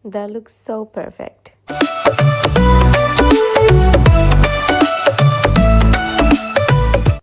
That looks so perfect.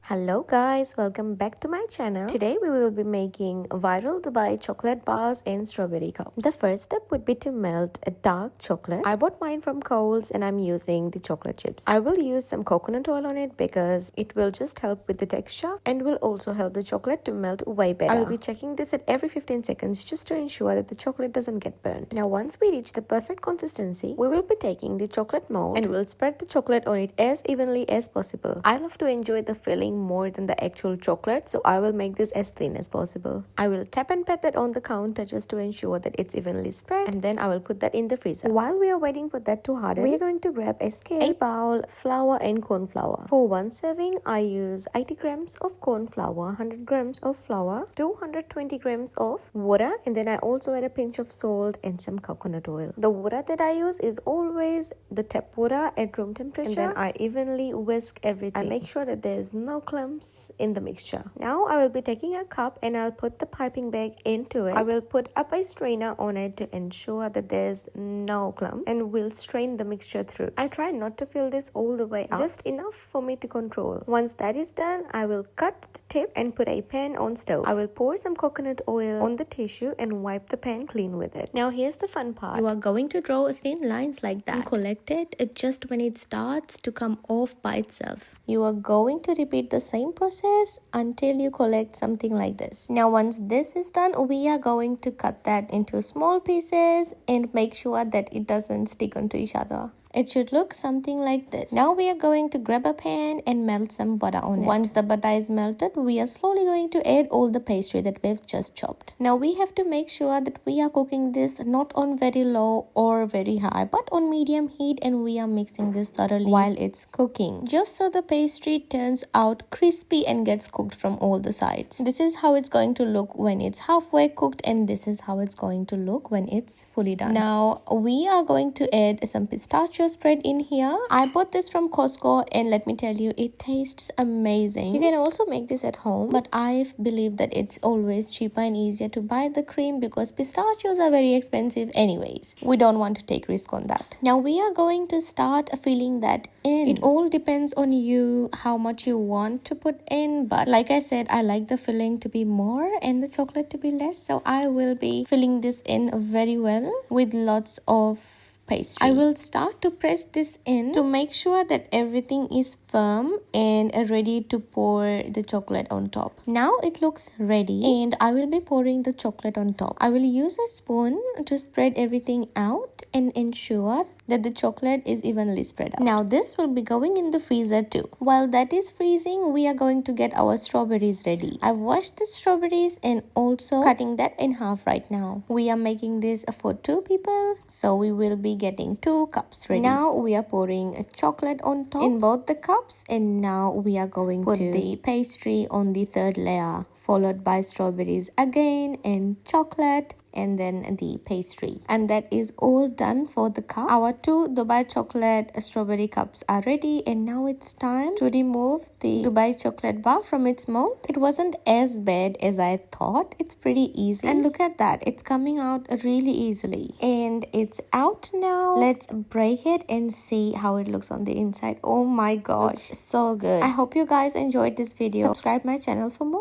Hello guys, welcome back to my channel. Today we will be making viral Dubai chocolate bars and strawberry cups. The first step would be to melt a dark chocolate. I bought mine from Coles and I'm using the chocolate chips. I will use some coconut oil on it because it will just help with the texture and will also help the chocolate to melt way better. I will be checking this at every 15 seconds just to ensure that the chocolate doesn't get burnt. Now once we reach the perfect consistency, we will be taking the chocolate mold and we'll spread the chocolate on it as evenly as possible. I love to enjoy the filling more than the actual chocolate, so I will make this as thin as possible. I will tap and pat that on the counter just to ensure that it's evenly spread, and then I will put that in the freezer. While we are waiting for that to harden, we are going to grab a scale, a bowl, flour and corn flour. For one serving, I use 80 grams of corn flour, 100 grams of flour, 220 grams of water, and then I also add a pinch of salt and some coconut oil. The water that I use is always the tap water at room temperature, and then I evenly whisk everything. I make sure that there's no clumps in the mixture. Now I will be taking a cup and I'll put the piping bag into it. I will put up a strainer on it to ensure that there's no clump, and we'll strain the mixture through. I try not to fill this all the way out, just enough for me to control. Once that is done, I will cut the tip and put a pan on stove. I will pour some coconut oil on the tissue and wipe the pan clean with it. Now here's the fun part. You are going to draw thin lines like that and collect it just when it starts to come off by itself. You are going to repeat the same process until you collect something like this. Now once this is done, we are going to cut that into small pieces and make sure that it doesn't stick onto each other. It should look something like this. Now we are going to grab a pan and melt some butter on it. Once the butter is melted, we are slowly going to add all the pastry that we've just chopped. Now we have to make sure that we are cooking this not on very low or very high, but on medium heat, and we are mixing this thoroughly while it's cooking, just so the pastry turns out crispy and gets cooked from all the sides. This is how it's going to look when it's halfway cooked, and this is how it's going to look when it's fully done. Now we are going to add some pistachio spread in here. I bought this from Costco, and let me tell you, it tastes amazing. You can also make this at home, but I believe that it's always cheaper and easier to buy the cream because pistachios are very expensive anyways. We don't want to take risk on that. Now we are going to start filling that in. It all depends on you how much you want to put in, but like I said, I like the filling to be more and the chocolate to be less, so I will be filling this in very well with lots of pastry. I will start to press this in to make sure that everything is firm and ready to pour the chocolate on top. Now it looks ready, and I will be pouring the chocolate on top. I will use a spoon to spread everything out and ensure that the chocolate is evenly spread out. Now this will be going in the freezer too. While that is freezing, we are going to get our strawberries ready. I've washed the strawberries and also cutting that in half right now. We are making this for 2 people, so we will be getting 2 cups ready. Now we are pouring chocolate on top in both the cups, and now we are going to put the pastry on the 3rd layer, followed by strawberries again and chocolate, and then the pastry. And that is all done for the cup. Our 2 Dubai chocolate strawberry cups are ready, and now it's time to remove the Dubai chocolate bar from its mold. It wasn't as bad as I thought. It's pretty easy, and look at that, it's coming out really easily, and it's out now. Let's break it and see how it looks on the inside. Oh my god, looks so good. I hope you guys enjoyed this video. Subscribe my channel for more.